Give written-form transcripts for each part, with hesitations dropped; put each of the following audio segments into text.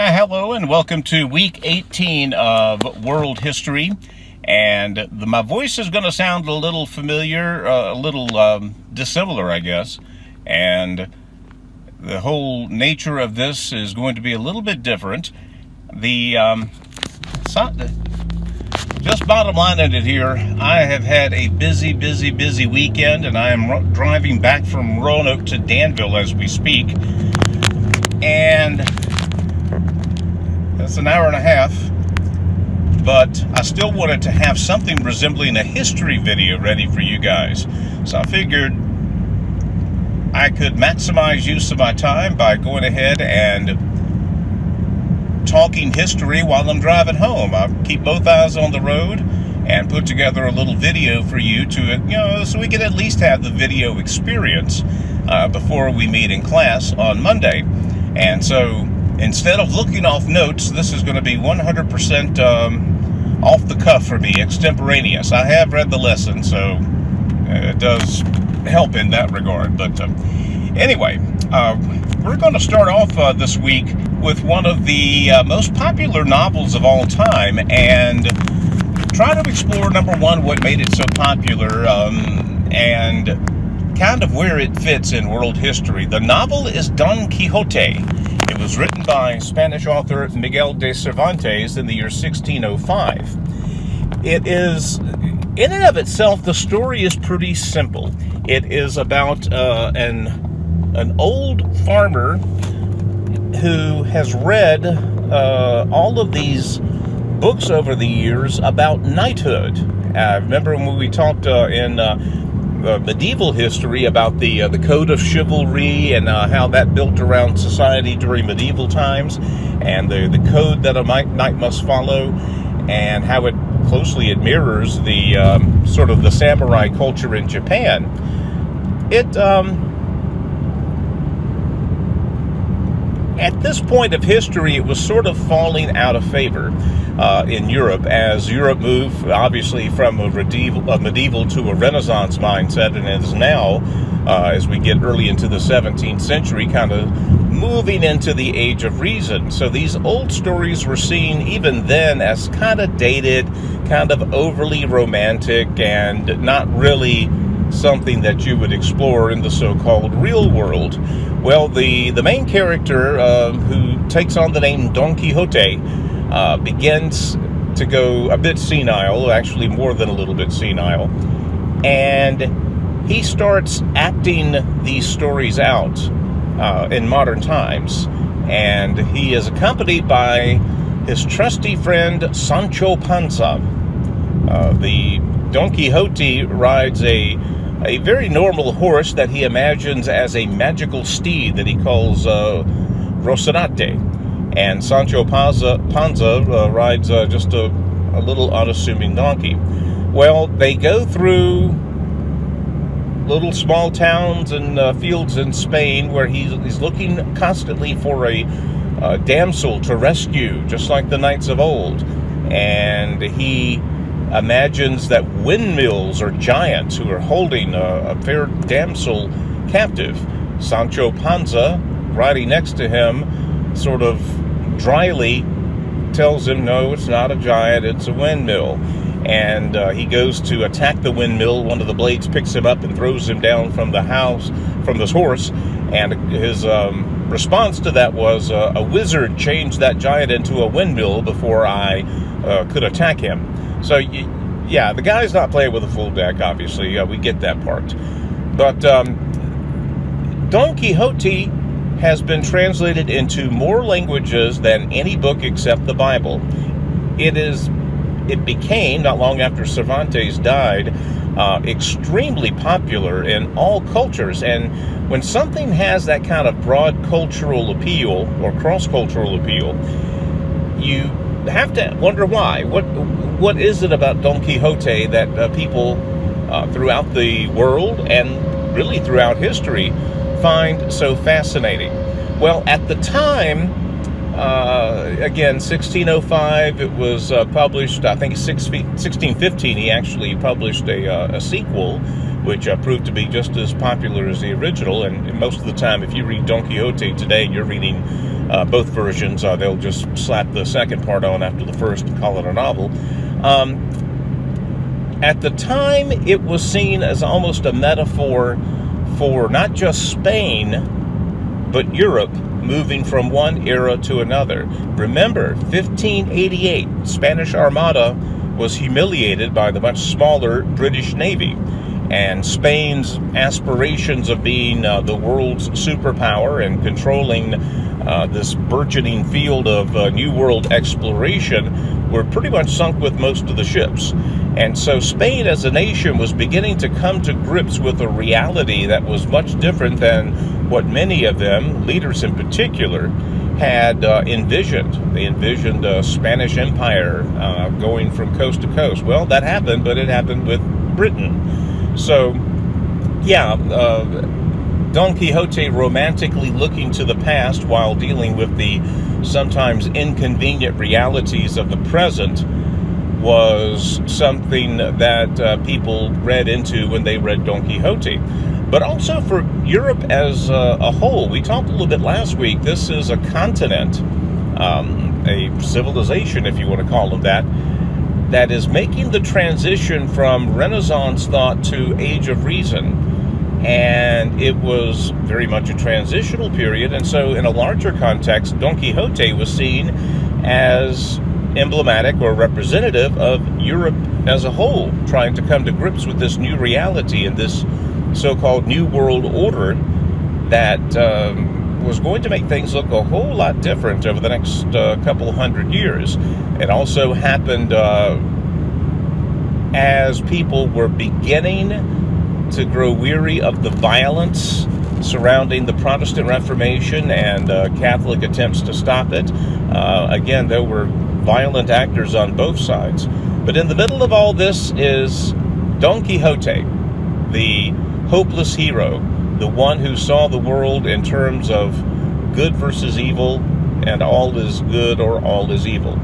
Hello and welcome to week 18 of World History. And my voice is going to sound a little familiar, a little dissimilar, I guess. And the whole nature of this is going to be a little bit different. Just bottom line in it here, I have had a busy weekend, and I am driving back from Roanoke to Danville as we speak. And it's an hour and a half, but I still wanted to have something resembling a history video ready for you guys. So I figured I could maximize use of my time by going ahead and talking history while I'm driving home. I'll keep both eyes on the road and put together a little video for you to, so we can at least have the video experience before we meet in class on Monday. And so instead of looking off notes, this is going to be 100% off the cuff for me, extemporaneous. I have read the lesson, so it does help in that regard. But anyway, we're going to start off this week with one of the most popular novels of all time and try to explore, number one, what made it so popular and kind of where it fits in world history. The novel is Don Quixote. It was written by Spanish author Miguel de Cervantes in the year 1605. It is, in and of itself, the story is pretty simple. It is about an old farmer who has read all of these books over the years about knighthood. Remember when we talked in medieval history about the code of chivalry and how that built around society during medieval times, and the code that a knight must follow, and how it closely mirrors the sort of the samurai culture in Japan. At this point of history, it was sort of falling out of favor in Europe, as Europe moved, obviously, from a medieval to a Renaissance mindset, and is now, as we get early into the 17th century, kind of moving into the Age of Reason. So these old stories were seen even then as kind of dated, kind of overly romantic, and not really something that you would explore in the so-called real world. Well, the main character who takes on the name Don Quixote begins to go a bit senile, actually more than a little bit senile, and he starts acting these stories out in modern times, and he is accompanied by his trusty friend Sancho Panza. The Don Quixote rides a very normal horse that he imagines as a magical steed that he calls Rocinante. And Sancho Panza rides just a little unassuming donkey. Well, they go through little small towns and fields in Spain where he's looking constantly for a damsel to rescue, just like the knights of old. And he imagines that windmills are giants who are holding a fair damsel captive. Sancho Panza, riding next to him, sort of dryly tells him, no, it's not a giant, it's a windmill. And he goes to attack the windmill. One of the blades picks him up and throws him down from this horse. And his response to that was, a wizard changed that giant into a windmill before I could attack him. So, yeah, the guy's not playing with a full deck, obviously. We get that part. But Don Quixote has been translated into more languages than any book except the Bible. It became, not long after Cervantes died, extremely popular in all cultures. And when something has that kind of broad cultural appeal or cross-cultural appeal, you have to wonder why. What is it about Don Quixote that people throughout the world and really throughout history find so fascinating? Well, at the time, again, 1605, it was published, I think 1615, he actually published a sequel, which proved to be just as popular as the original. And most of the time, if you read Don Quixote today, you're reading both versions. They'll just slap the second part on after the first and call it a novel. At the time, it was seen as almost a metaphor for not just Spain, but Europe moving from one era to another. Remember, 1588, Spanish Armada was humiliated by the much smaller British Navy, and Spain's aspirations of being the world's superpower and controlling this burgeoning field of New World exploration were pretty much sunk with most of the ships. And so Spain as a nation was beginning to come to grips with a reality that was much different than what many of them, leaders in particular, had envisioned. They envisioned a Spanish Empire going from coast to coast. Well, that happened, but it happened with Britain. So, yeah, Don Quixote romantically looking to the past while dealing with the sometimes inconvenient realities of the present was something that people read into when they read Don Quixote. But also for Europe as a whole, we talked a little bit last week, this is a continent, a civilization, if you want to call them that is making the transition from Renaissance thought to Age of Reason. And it was very much a transitional period, and so in a larger context, Don Quixote was seen as emblematic or representative of Europe as a whole, trying to come to grips with this new reality and this so-called New World Order that was going to make things look a whole lot different over the next couple hundred years. It also happened as people were beginning to grow weary of the violence surrounding the Protestant Reformation and Catholic attempts to stop it. Again, there were violent actors on both sides. But in the middle of all this is Don Quixote, the hopeless hero, the one who saw the world in terms of good versus evil, and all is good or all is evil.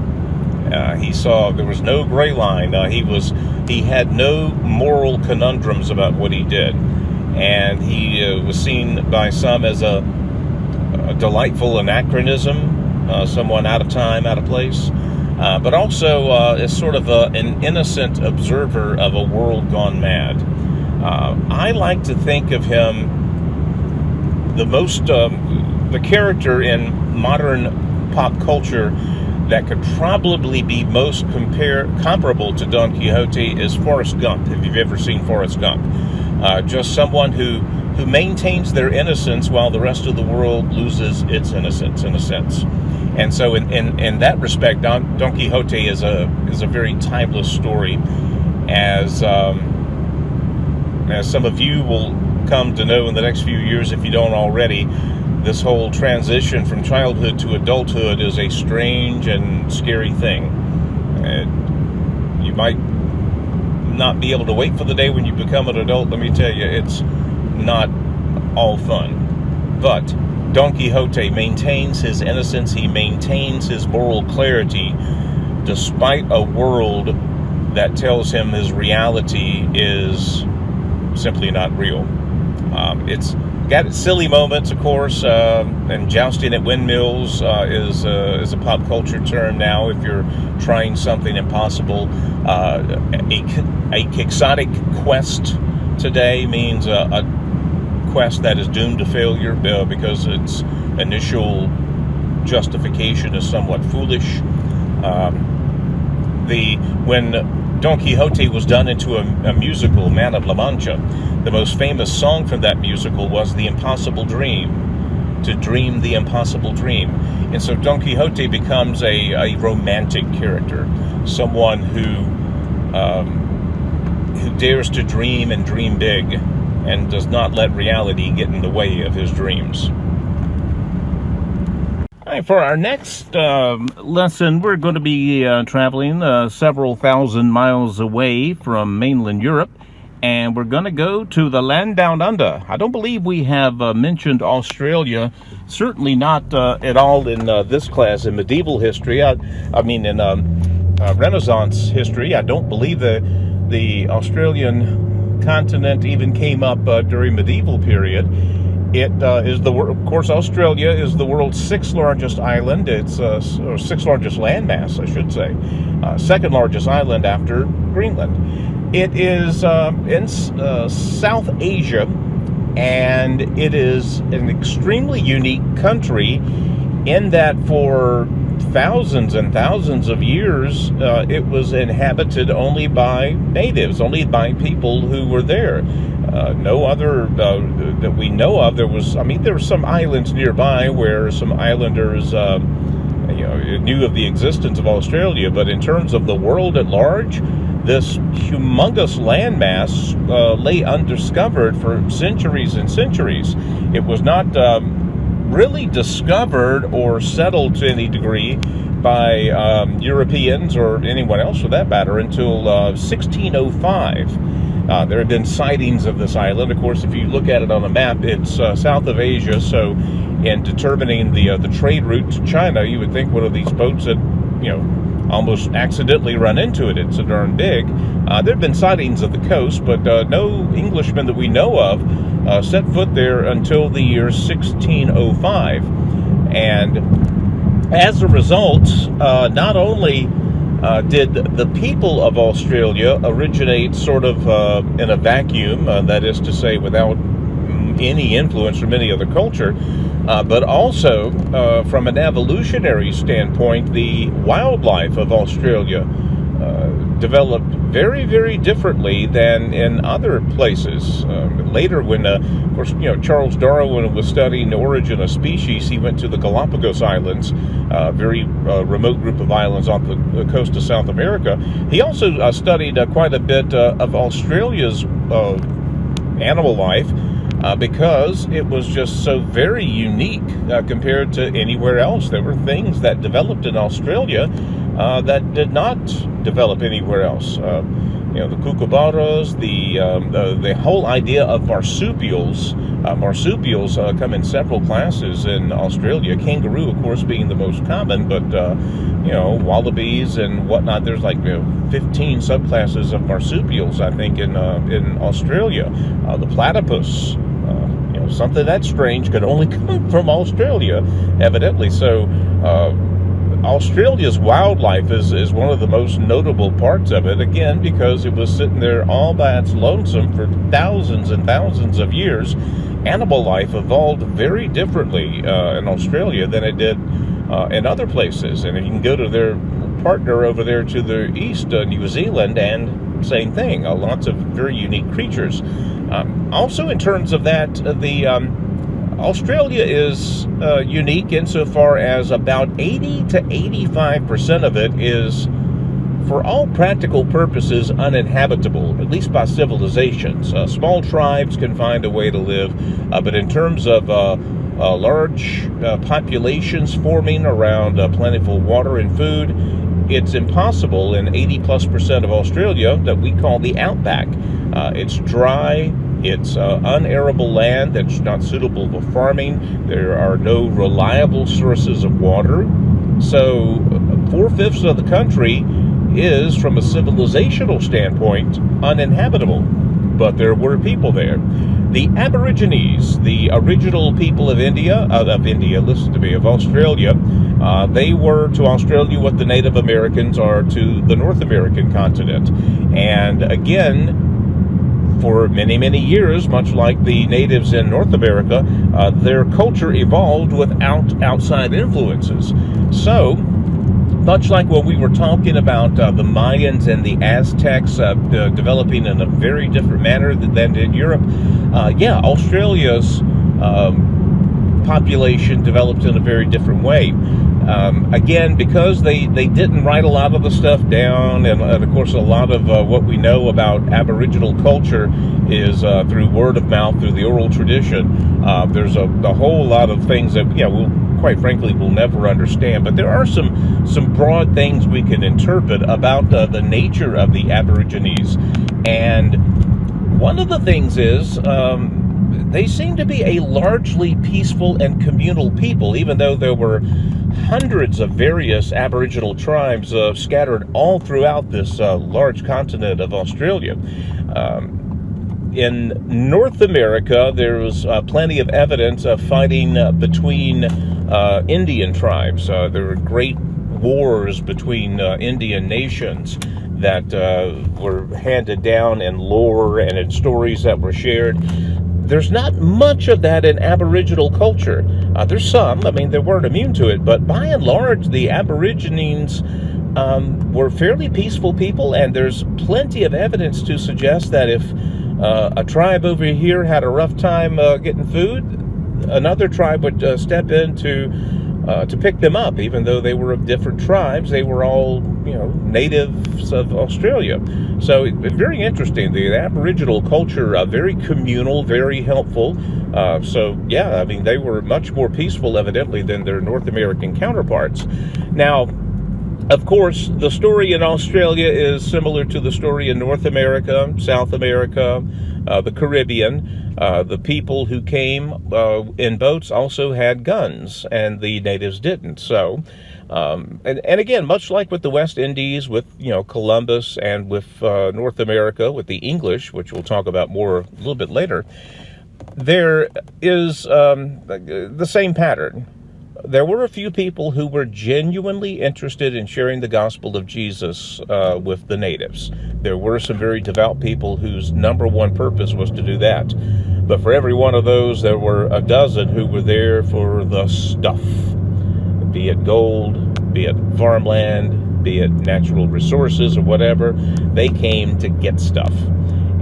He saw there was no gray line. He had no moral conundrums about what he did, and he was seen by some as a delightful anachronism, someone out of time, out of place, but also as sort of an innocent observer of a world gone mad. I like to think of him the character in modern pop culture that could probably be most comparable to Don Quixote is Forrest Gump, if you've ever seen Forrest Gump. Just someone who maintains their innocence while the rest of the world loses its innocence, in a sense. And so in that respect, Don Quixote is a very timeless story, as some of you will come to know in the next few years, if you don't already. This whole transition from childhood to adulthood is a strange and scary thing. And you might not be able to wait for the day when you become an adult. Let me tell you, it's not all fun. But Don Quixote maintains his innocence. He maintains his moral clarity despite a world that tells him his reality is simply not real. It's got its silly moments, of course, and jousting at windmills is a pop culture term now. If you're trying something impossible, a quixotic quest today means a quest that is doomed to failure because its initial justification is somewhat foolish. When Don Quixote was done into a musical, Man of La Mancha, the most famous song from that musical was The Impossible Dream, to dream the impossible dream. And so Don Quixote becomes a romantic character, someone who dares to dream and dream big and does not let reality get in the way of his dreams. All right, for our next lesson, we're going to be traveling several thousand miles away from mainland Europe, and we're going to go to the land down under. I don't believe we have mentioned Australia, certainly not at all in this class in medieval history. I mean in Renaissance history. I don't believe the Australian continent even came up during medieval period. It is of course, Australia is the world's sixth largest island. It's or sixth largest landmass, I should say. Second largest island after Greenland. It is in South Asia, and it is an extremely unique country in that for thousands and thousands of years, it was inhabited only by natives, only by people who were there. No other that we know of. There were some islands nearby where some islanders, knew of the existence of Australia. But in terms of the world at large, this humongous landmass lay undiscovered for centuries and centuries. It was not really discovered or settled to any degree by Europeans or anyone else for that matter until 1605. There have been sightings of this island. Of course, if you look at it on a map, it's south of Asia. So in determining the trade route to China, you would think one of these boats that, almost accidentally run into it. It's so darn big. There have been sightings of the coast, but no Englishmen that we know of set foot there until the year 1605. And as a result, not only did the people of Australia originate sort of in a vacuum, that is to say, without any influence from any other culture, but also from an evolutionary standpoint, the wildlife of Australia developed very, very differently than in other places. Later, when, of course, Charles Darwin was studying the origin of species, he went to the Galapagos Islands, a very remote group of islands off the coast of South America. He also studied quite a bit of Australia's animal life, because it was just so very unique compared to anywhere else. There were things that developed in Australia that did not develop anywhere else. The kookaburras, the whole idea of marsupials. Marsupials come in several classes in Australia. Kangaroo, of course, being the most common, but wallabies and whatnot. There's like 15 subclasses of marsupials, I think, in Australia. The platypus. Something that strange could only come from Australia, evidently. So Australia's wildlife is one of the most notable parts of it, again, because it was sitting there all by its lonesome for thousands and thousands of years. Animal life evolved very differently in Australia than it did in other places. And you can go to their partner over there to the east, New Zealand, and same thing. Lots of very unique creatures. Also, in terms of that, Australia is unique insofar as about 80 to 85% of it is, for all practical purposes, uninhabitable, at least by civilizations. Small tribes can find a way to live, but in terms of large populations forming around plentiful water and food, it's impossible in 80+% of Australia that we call the outback. It's dry. It's unarable land that's not suitable for farming. There are no reliable sources of water. So 4/5 of the country is, from a civilizational standpoint, uninhabitable. But there were people there. The Aborigines, the original people of of Australia, they were to Australia what the Native Americans are to the North American continent. And again, for many, many years, much like the natives in North America, their culture evolved without outside influences. So, much like when we were talking about the Mayans and the Aztecs developing in a very different manner than did Europe, Australia's population developed in a very different way. Again, because they didn't write a lot of the stuff down, and of course a lot of what we know about Aboriginal culture is through word of mouth, through the oral tradition. There's a whole lot of things that quite frankly we'll never understand, but there are some broad things we can interpret about the nature of the Aborigines. And one of the things is they seem to be a largely peaceful and communal people, even though there were hundreds of various Aboriginal tribes scattered all throughout this large continent of Australia. in North America, there was plenty of evidence of fighting between Indian tribes. There were great wars between Indian nations that were handed down in lore and in stories that were shared. There's not much of that in Aboriginal culture. There's some, I mean, they weren't immune to it, but by and large, the Aborigines were fairly peaceful people, and there's plenty of evidence to suggest that if a tribe over here had a rough time getting food, another tribe would step in to pick them up. Even though they were of different tribes, they were all, natives of Australia. So very interesting. The Aboriginal culture, very communal, very helpful. So yeah, I mean, they were much more peaceful, evidently, than their North American counterparts. Now, of course, the story in Australia is similar to the story in North America, South America, the Caribbean. The people who came in boats also had guns, and the natives didn't. So, and again, much like with the West Indies, with Columbus, and with North America, with the English, which we'll talk about more a little bit later, there is the same pattern. There were a few people who were genuinely interested in sharing the gospel of Jesus with the natives. There were some very devout people whose number one purpose was to do that. But for every one of those, there were a dozen who were there for the stuff. Be it gold, be it farmland, be it natural resources or whatever. They came to get stuff.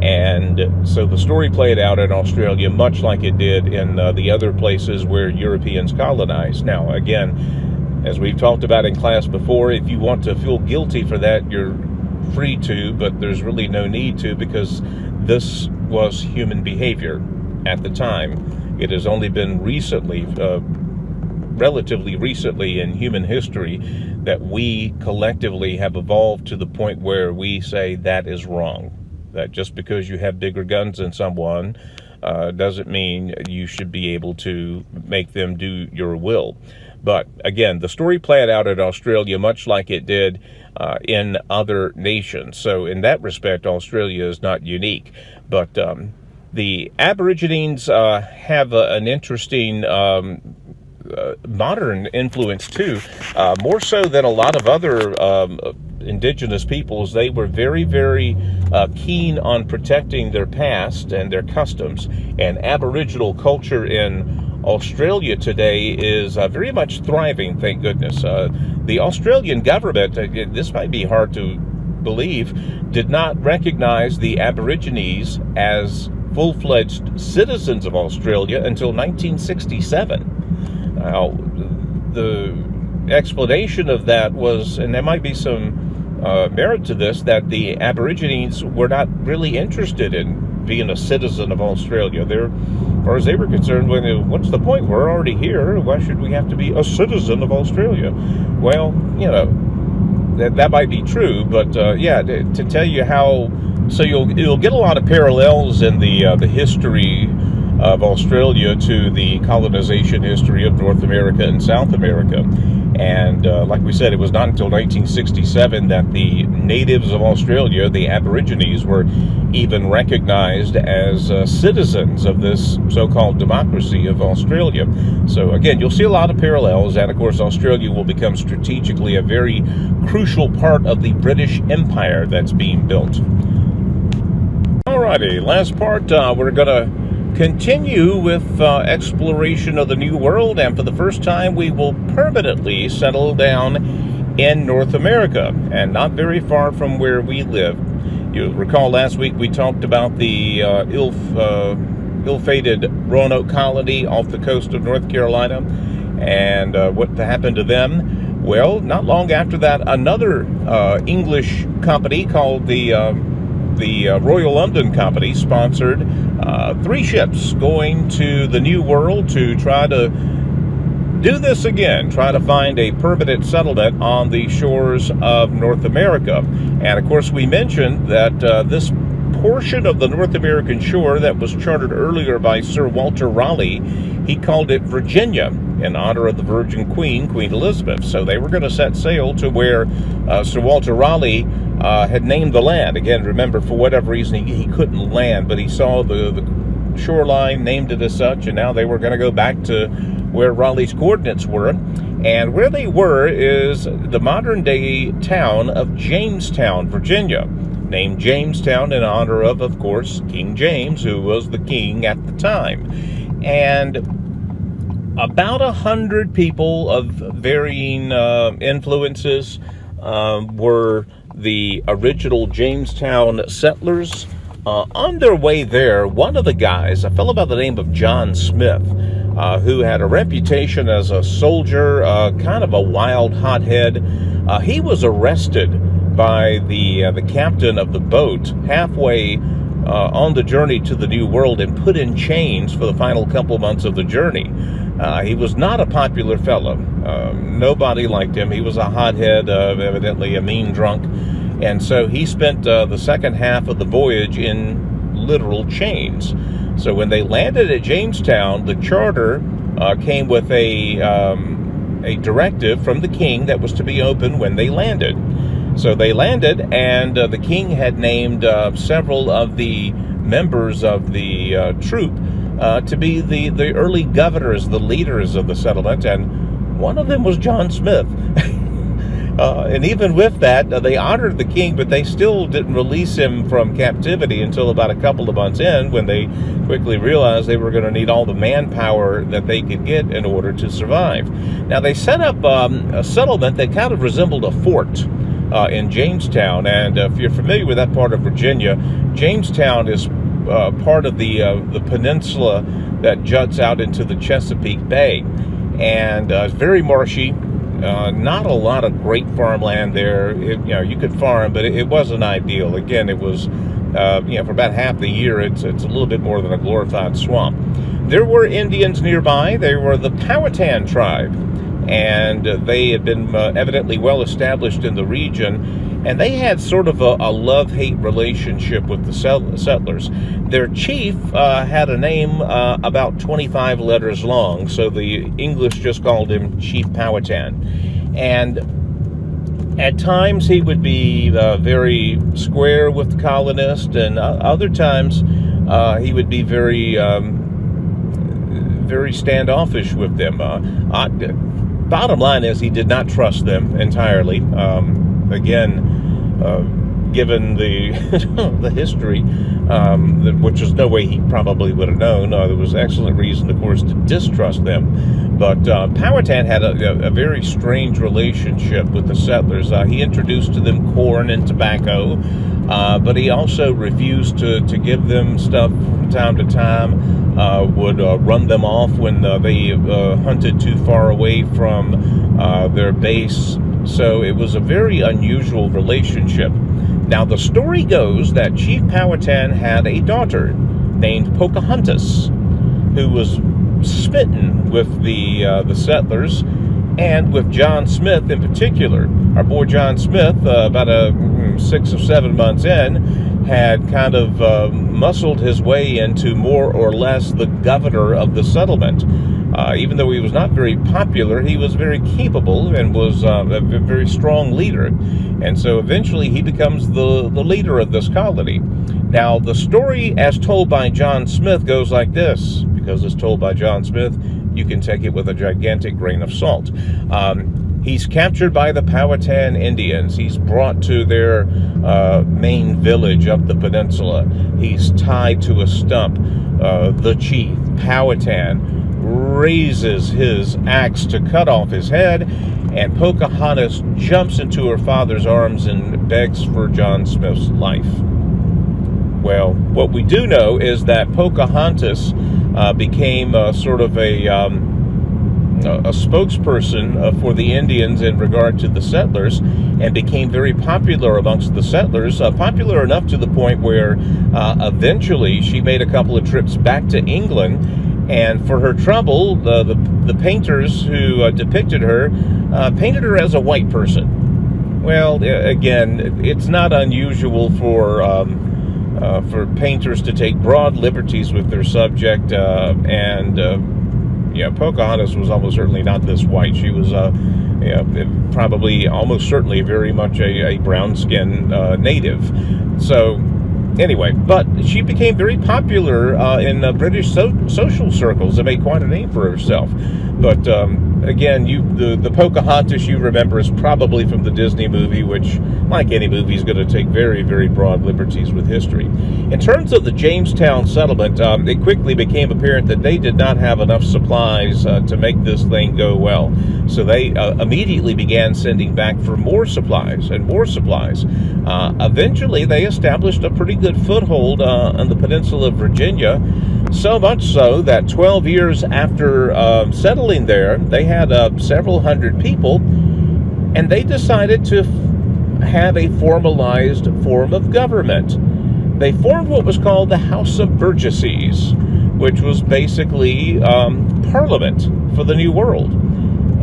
And so the story played out in Australia much like it did in the other places where Europeans colonized. Now, again, as we've talked about in class before, if you want to feel guilty for that, you're free to, but there's really no need to, because this was human behavior at the time. It has only been recently, relatively recently in human history, that we collectively have evolved to the point where we say that is wrong. That just because you have bigger guns than someone doesn't mean you should be able to make them do your will. But again, the story played out in Australia much like it did in other nations. So in that respect, Australia is not unique. But the Aborigines have an interesting modern influence too, more so than a lot of other indigenous peoples. They were very, very keen on protecting their past and their customs, and Aboriginal culture in Australia today is very much thriving, thank goodness. The Australian government, this might be hard to believe, did not recognize the Aborigines as full-fledged citizens of Australia until 1967. Now, the explanation of that was, and there might be some merit to this, that the Aborigines were not really interested in being a citizen of Australia. As far as they were concerned, what's the point? We're already here. Why should we have to be a citizen of Australia? Well, that might be true, but yeah, to tell you how, so you'll get a lot of parallels in the history of Australia to the colonization history of North America and South America. And like we said, it was not until 1967 that the natives of Australia, the Aborigines, were even recognized as citizens of this so-called democracy of Australia. So again, you'll see a lot of parallels, and of course Australia will become strategically a very crucial part of the British Empire that's being built. Alrighty, last part, we're going to continue with exploration of the New World, and for the first time we will permanently settle down in North America, and not very far from where we live. You'll recall last week we talked about the ill-fated Roanoke colony off the coast of North Carolina, and what happened to them. Well, not long after that, another English company called the Royal London Company sponsored 3 ships going to the New World to try to do this again, try to find a permanent settlement on the shores of North America. And of course, we mentioned that this portion of the North American shore that was charted earlier by Sir Walter Raleigh. He called it Virginia in honor of the Virgin Queen, Queen Elizabeth. So they were going to set sail to where Sir Walter Raleigh had named the land. Again, remember, for whatever reason, he couldn't land, but he saw the shoreline, named it as such, and now they were going to go back to where Raleigh's coordinates were. And where they were is the modern-day town of Jamestown, Virginia, named Jamestown in honor of course, King James, who was the king at the time. And about 100 people of varying influences were the original Jamestown settlers. On their way there, one of the guys, a fellow by the name of John Smith, who had a reputation as a soldier, kind of a wild hothead, he was arrested by the captain of the boat halfway on the journey to the New World and put in chains for the final couple months of the journey. He was not a popular fellow. Nobody liked him. He was a hothead, evidently a mean drunk. And so he spent the second half of the voyage in literal chains. So when they landed at Jamestown, the charter came with a directive from the king that was to be open when they landed. So they landed, and the king had named several of the members of the troop to be the early governors, the leaders of the settlement, and one of them was John Smith. And even with that, they honored the king, but they still didn't release him from captivity until about a couple of months in, when they quickly realized they were going to need all the manpower that they could get in order to survive. Now, they set up a settlement that kind of resembled a fort in Jamestown, and if you're familiar with that part of Virginia, Jamestown is part of the peninsula that juts out into the Chesapeake Bay, and it's very marshy. Not a lot of great farmland there. You could farm, but it wasn't ideal. Again, it was, for about half the year, it's a little bit more than a glorified swamp. There were Indians nearby. They were the Powhatan tribe, and they had been evidently well established in the region, and they had sort of a love-hate relationship with the settlers. Their chief had a name about 25 letters long, so the English just called him Chief Powhatan. And at times he would be very square with the colonists, and other times he would be very standoffish with them. Bottom line is, he did not trust them entirely. Given the history, which is no way he probably would have known. There was excellent reason, of course, to distrust them. But Powhatan had a very strange relationship with the settlers. He introduced to them corn and tobacco, but he also refused to give them stuff from time to time, would run them off when they hunted too far away from their base. So it was a very unusual relationship. Now, the story goes that Chief Powhatan had a daughter named Pocahontas, who was smitten with the settlers, and with John Smith in particular. Our boy John Smith, about 6 or 7 months in, had kind of muscled his way into more or less the governor of the settlement. Even though he was not very popular, he was very capable and was a very strong leader. And so eventually he becomes the leader of this colony. Now, the story as told by John Smith goes like this. Because it's told by John Smith, you can take it with a gigantic grain of salt. He's captured by the Powhatan Indians. He's brought to their main village up the peninsula. He's tied to a stump. The chief, Powhatan, raises his axe to cut off his head, and Pocahontas jumps into her father's arms and begs for John Smith's life. Well, what we do know is that Pocahontas became sort of a spokesperson for the Indians in regard to the settlers, and became very popular amongst the settlers, popular enough to the point where eventually she made a couple of trips back to England, and for her trouble, the painters who depicted her painted her as a white person. Well, again, it's not unusual for for painters to take broad liberties with their subject, and Pocahontas was almost certainly not this white. She was probably almost certainly very much a brown-skinned native. So anyway, but she became very popular in British social circles and made quite a name for herself. But again, the Pocahontas you remember is probably from the Disney movie, which, like any movie, is going to take very, very broad liberties with history. In terms of the Jamestown settlement, it quickly became apparent that they did not have enough supplies to make this thing go well. So they immediately began sending back for more supplies and more supplies. Eventually, they established a pretty good foothold on the peninsula of Virginia, so much so that 12 years after settling there, they had several hundred people, and they decided to have a formalized form of government. They formed what was called the House of Burgesses, which was basically Parliament for the New World.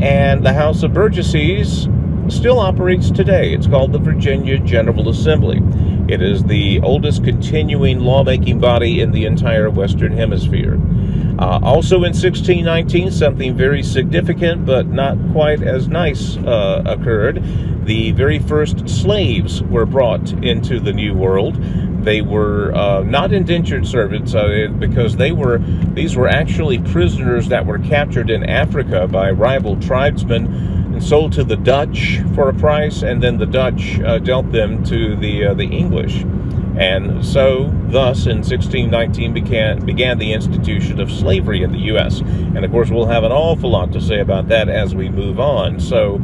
And the House of Burgesses still operates today. It's called the Virginia General Assembly. It is the oldest continuing lawmaking body in the entire Western Hemisphere. Also in 1619, something very significant but not quite as nice occurred. The very first slaves were brought into the New World. They were not indentured servants because these were actually prisoners that were captured in Africa by rival tribesmen and sold to the Dutch for a price, and then the Dutch dealt them to the English. And so, thus, in 1619 began the institution of slavery in the U.S. And, of course, we'll have an awful lot to say about that as we move on. So,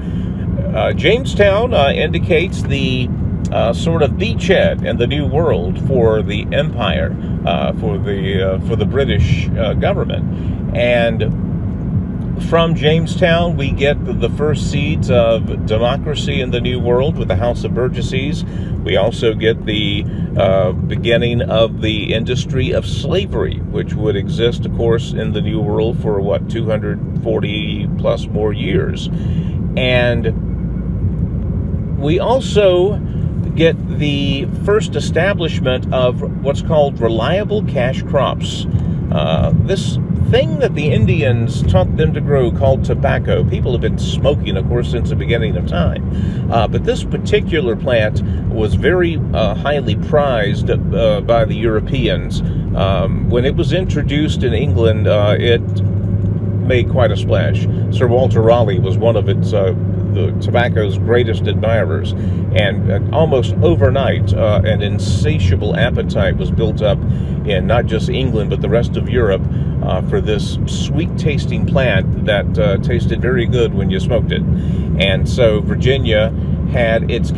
Jamestown indicates the sort of beachhead in the New World for the empire, for the British government. And from Jamestown, we get the first seeds of democracy in the New World with the House of Burgesses. We also get the beginning of the industry of slavery, which would exist, of course, in the New World for, 240 plus more years. And we also get the first establishment of what's called reliable cash crops. This thing that the Indians taught them to grow called tobacco. People have been smoking, of course, since the beginning of time. But this particular plant was very highly prized by the Europeans. When it was introduced in England, it made quite a splash. Sir Walter Raleigh was one of the tobacco's greatest admirers, and almost overnight an insatiable appetite was built up in not just England but the rest of Europe for this sweet tasting plant that tasted very good when you smoked it. And so Virginia had its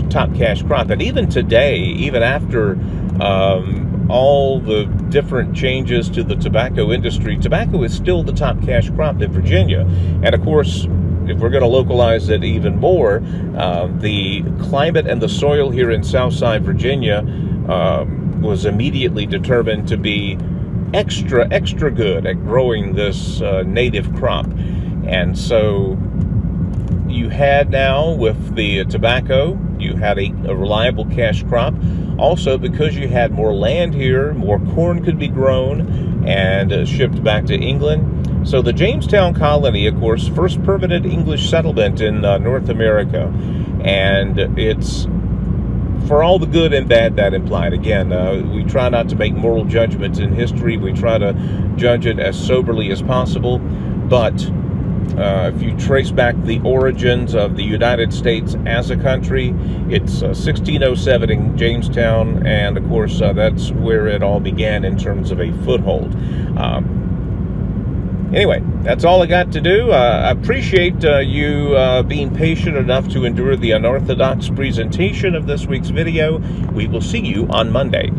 top cash crop, and even today, even after all the different changes to the tobacco industry, tobacco is still the top cash crop in Virginia. And of course, if we're going to localize it even more, the climate and the soil here in Southside Virginia was immediately determined to be extra good at growing this native crop. And so you had now, with the tobacco, you had a reliable cash crop. Also, because you had more land here, more corn could be grown and shipped back to England. So the Jamestown colony, of course, first permanent English settlement in North America. And it's for all the good and bad that implied. Again, we try not to make moral judgments in history. We try to judge it as soberly as possible. But if you trace back the origins of the United States as a country, it's 1607 in Jamestown, and of course that's where it all began in terms of a foothold. Anyway, that's all I got to do. I appreciate you being patient enough to endure the unorthodox presentation of this week's video. We will see you on Monday.